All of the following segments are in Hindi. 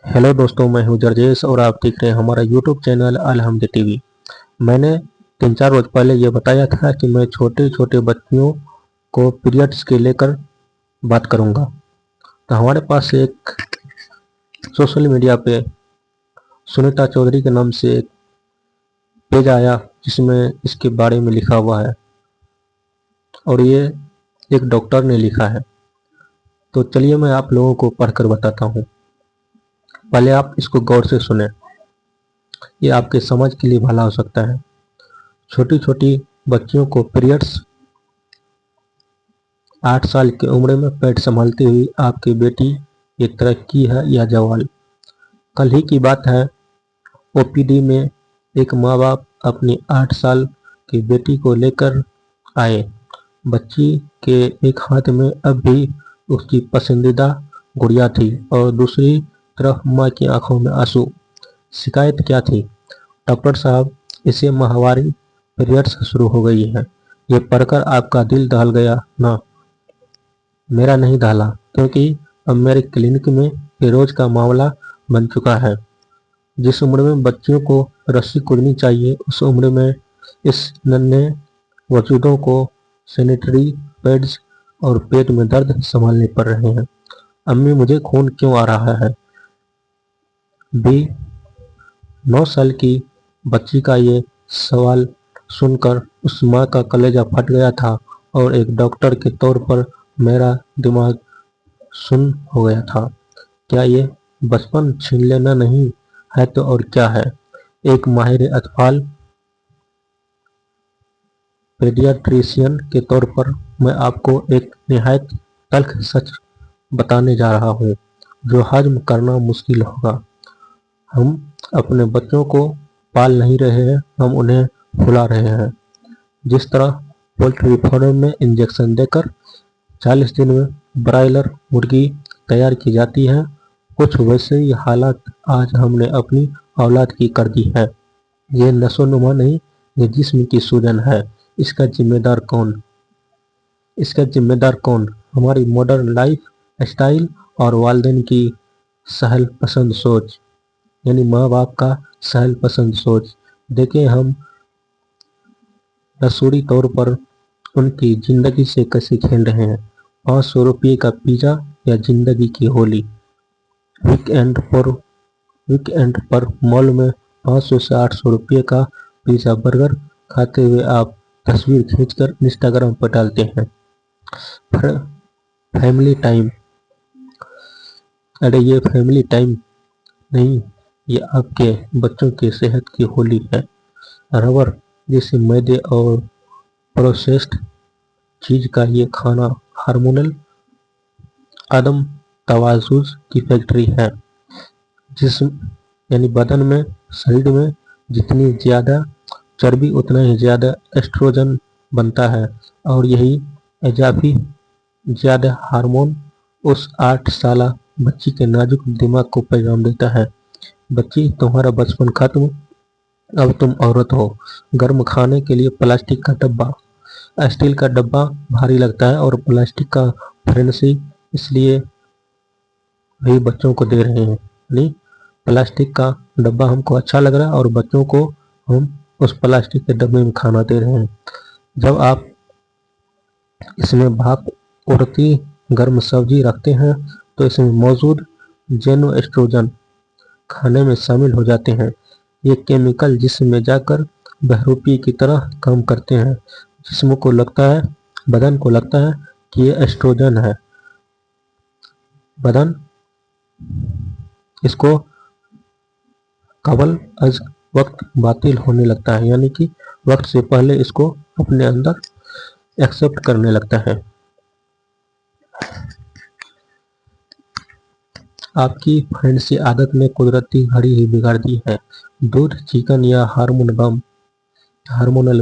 हेलो दोस्तों, मैं हूं जर्जेस और आप देख रहे हैं हमारा यूट्यूब चैनल अलहमद टीवी। मैंने 3-4 रोज पहले ये बताया था कि मैं छोटे छोटे बच्चियों को पीरियड्स के लेकर बात करूंगा। तो हमारे पास एक सोशल मीडिया पे सुनीता चौधरी के नाम से एक पेज आया जिसमें इसके बारे में लिखा हुआ है और ये एक डॉक्टर ने लिखा है। तो चलिए मैं आप लोगों को पढ़कर बताता हूँ। पहले आप इसको गौर से सुने, ये आपके समझ के लिए भला हो सकता है। छोटी छोटी बच्चियों को पीरियड्स 8 साल की उम्र में पेट संभालती हुई आपकी बेटी एक तरह की है या जवाल। कल ही की बात है, ओपीडी में एक माँ बाप अपनी 8 साल की बेटी को लेकर आए। बच्ची के एक हाथ में अब भी उसकी पसंदीदा गुड़िया थी और दूसरी तरफ माँ की आंखों में आंसू। शिकायत क्या थी? डॉक्टर साहब, इसे माहवारी पीरियड्स शुरू हो गई है। ये पढ़कर आपका दिल दहल गया ना? मेरा नहीं दहला, क्योंकि अब मेरे क्लिनिक में ये रोज का मामला बन चुका है। जिस उम्र में बच्चियों को रस्सी कूदनी चाहिए, उस उम्र में इस नन्हे वजूदों को सैनिटरी पैड्स और पेट में दर्द संभालने पड़ रहे हैं। अम्मी, मुझे खून क्यों आ रहा है? बी 9 साल की बच्ची का ये सवाल सुनकर उस माँ का कलेजा फट गया था और एक डॉक्टर के तौर पर मेरा दिमाग सुन्न हो गया था। क्या ये बचपन छीन लेना नहीं है तो और क्या है? एक माहिर अतफाल पेडियाट्रिशियन के तौर पर मैं आपको एक निहायत तल्ख सच बताने जा रहा हूँ, जो हजम करना मुश्किल होगा। हम अपने बच्चों को पाल नहीं रहे हैं, हम उन्हें फुला रहे हैं। जिस तरह पोल्ट्री फार्म में इंजेक्शन देकर 40 दिन में ब्रायलर मुर्गी तैयार की जाती है, कुछ वैसे ही हालात आज हमने अपनी औलाद की कर दी है। ये नशोनुमा नहीं, ये जिस्म की सूजन है। इसका जिम्मेदार कौन? इसका जिम्मेदार कौन? हमारी मॉडर्न लाइफ स्टाइल और वालिदैन की सहल पसंद सोच, यानी माँ बाप का सहल पसंद सोच। देखें हम रसूरी तौर पर उनकी जिंदगी से कैसे खेल रहे हैं। 500 रुपये का पिज्जा या जिंदगी की होली। वीकेंड पर मॉल में 500 से 800 रुपये का पिज्जा बर्गर खाते हुए आप तस्वीर खींचकर इंस्टाग्राम पर डालते हैं। Family time. अरे ये फैमिली टाइम नहीं, ये आपके बच्चों की सेहत की होली है। रबर जैसे मैदे और प्रोसेस्ड चीज का ये खाना हार्मोनल आदम तवाजुज की फैक्ट्री है। जिस्म यानी बदन में, शरीर में जितनी ज्यादा चर्बी उतना ही ज्यादा एस्ट्रोजन बनता है और यही इजाफी ज्यादा हार्मोन उस 8 साला बच्ची के नाजुक दिमाग को पैगाम देता है, बच्ची तुम्हारा बचपन खत्म, अब तुम औरत हो। गर्म खाने के लिए प्लास्टिक का डब्बा। स्टील का डब्बा भारी लगता है और प्लास्टिक का फ्रेंसी इसलिए भी बच्चों को दे रहे हैं। नहीं, प्लास्टिक का डब्बा हमको अच्छा लग रहा है और बच्चों को हम उस प्लास्टिक के डब्बे में खाना दे रहे हैं। जब आप इसमें भाप उड़ती गर्म सब्जी रखते हैं तो इसमें मौजूद जेनो एस्ट्रोजन खाने में शामिल हो जाते हैं। ये केमिकल जिस्म में जाकर बहरूपी की तरह काम करते हैं। जिस्म को लगता है, बदन को लगता है कि ये एस्ट्रोजन है। बदन इसको कबल अज वक्त बातिल होने लगता है, यानी कि वक्त से पहले इसको अपने अंदर एक्सेप्ट करने लगता है। आपकी फैंसी आदत ने कुदरती घड़ी ही बिगाड़ दी है। दूध, चिकन या हार्मोनल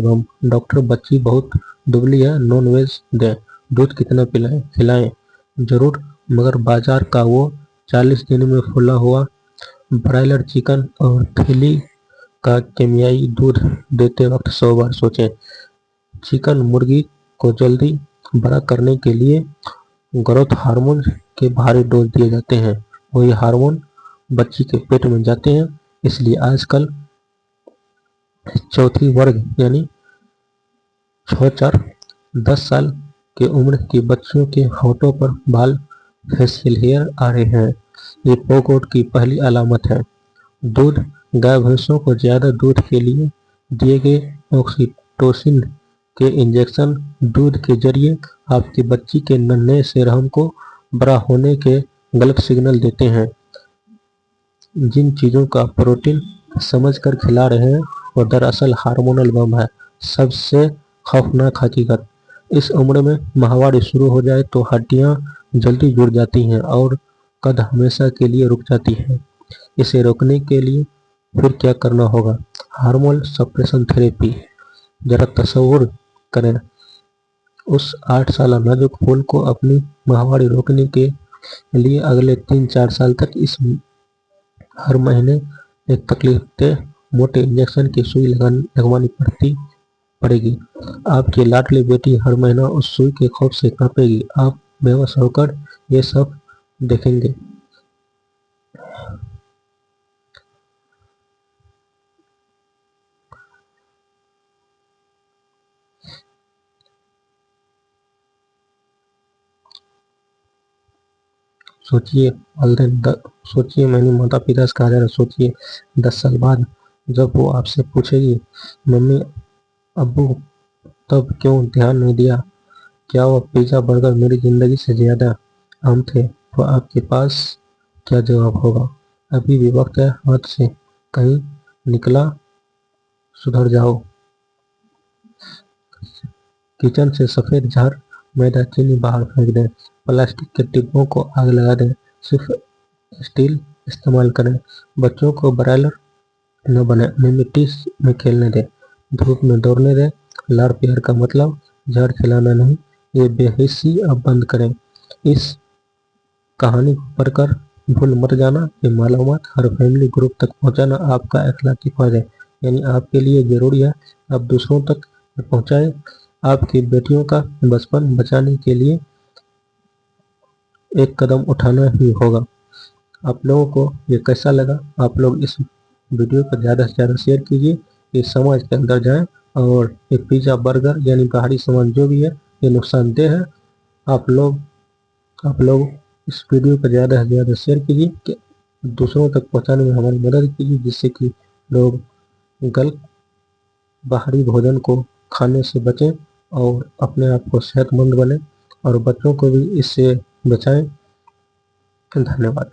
बम। डॉक्टर, बच्ची बहुत दुबली है, नॉन वेज दें। दूध कितना पिलाएं? खिलाएं जरूर, मगर बाजार का वो 40 दिन में फूला हुआ ब्रायलर चिकन और थैली का केमियाई दूध देते वक्त 100 बार सोचें। चिकन मुर्गी को जल्दी बड़ा करने के लिए ग्रोथ हार्मोन के भारी डोज दिए जाते हैं। वही हार्मोन बच्ची के पेट में जाते हैं। इसलिए आजकल चौथी वर्ग यानी 6-4-10 साल के उम्र की बच्चियों के होठों पर बाल फेशियल हेयर आ रहे हैं। ये पोगोट की पहली अलामत है। दूध गाय भैंसों को ज्यादा दूध के लिए दिए गए ऑक्सीटोसिन के इंजेक्शन दूध के जरिए आपकी बच्ची के नन्हे से रहम को बड़ा होने के गलत सिग्नल देते हैं। जिन चीजों का प्रोटीन समझकर खिला रहे हैं वो दरअसल हार्मोनल बम है। सबसे खौफनाक हकीकत, इस उम्र में माहवारी शुरू हो जाए तो हड्डियां जल्दी जुड़ जाती हैं और कद हमेशा के लिए रुक जाती है। इसे रोकने के लिए फिर क्या करना होगा? Hormone suppression therapy. जरा तसव्वुर करें, उस 8 साल नाजुक फूल को अपनी माहवारी रोकने के लिए अगले 3-4 साल तक इस हर महीने एक तकलीफदेह मोटे इंजेक्शन की सुई लगवानी पड़ेगी। आपकी लाडली बेटी हर महीना उस सुई के खौफ से कांपेगी। आप बेबस होकर ये सब देखेंगे। सोचिए सोचिए, मैंने माता पिता से कहा जा रहा है, सोचिए 10 साल बाद जब वो आपसे पूछेगी, मम्मी अब्बू तब क्यों ध्यान नहीं दिया, क्या वो पिज्जा बर्गर मेरी जिंदगी से ज्यादा अहम थे, तो आपके पास क्या जवाब होगा? अभी भी वक्त है, हाथ से कहीं निकला, सुधर जाओ। किचन से सफेद झाग, मैदा, चीनी बाहर फेंक दें। प्लास्टिक के डिब्बों को आग लगा दें। सिर्फ स्टील इस्तेमाल करें। बच्चों को ब्रायलर न बनाएं, उन्हें मिट्टी में खेलने दें, धूप में दौड़ने दें। लाड़ प्यार का मतलब जहर खिलाना नहीं। ये बेहिस्सी अब बंद करें। इस कहानी को पढ़कर भूल मत जाना, ये मालूमात हर फैमिली ग्रुप तक पहुंचाना आपका अखलाकी फर्ज है, यानी आपके लिए जरूरी है। आप दूसरों तक पहुंचाए। आपकी बेटियों का बचपन बचाने के लिए एक कदम उठाना ही होगा। आप लोगों को ये कैसा लगा? आप लोग इस वीडियो को ज़्यादा से ज़्यादा शेयर कीजिए, ये समाज के अंदर जाए। और ये पिज़्ज़ा बर्गर यानी बाहरी सामान जो भी है ये नुकसानदेह है। आप लोग इस वीडियो को ज़्यादा से ज़्यादा शेयर कीजिए कि दूसरों तक पहुंचाने में हमारी मदद कीजिए, जिससे कि लोग गलत बाहरी भोजन को खाने से बचें और अपने आप को सेहतमंद बने और बच्चों को भी इससे बचाएं। धन्यवाद।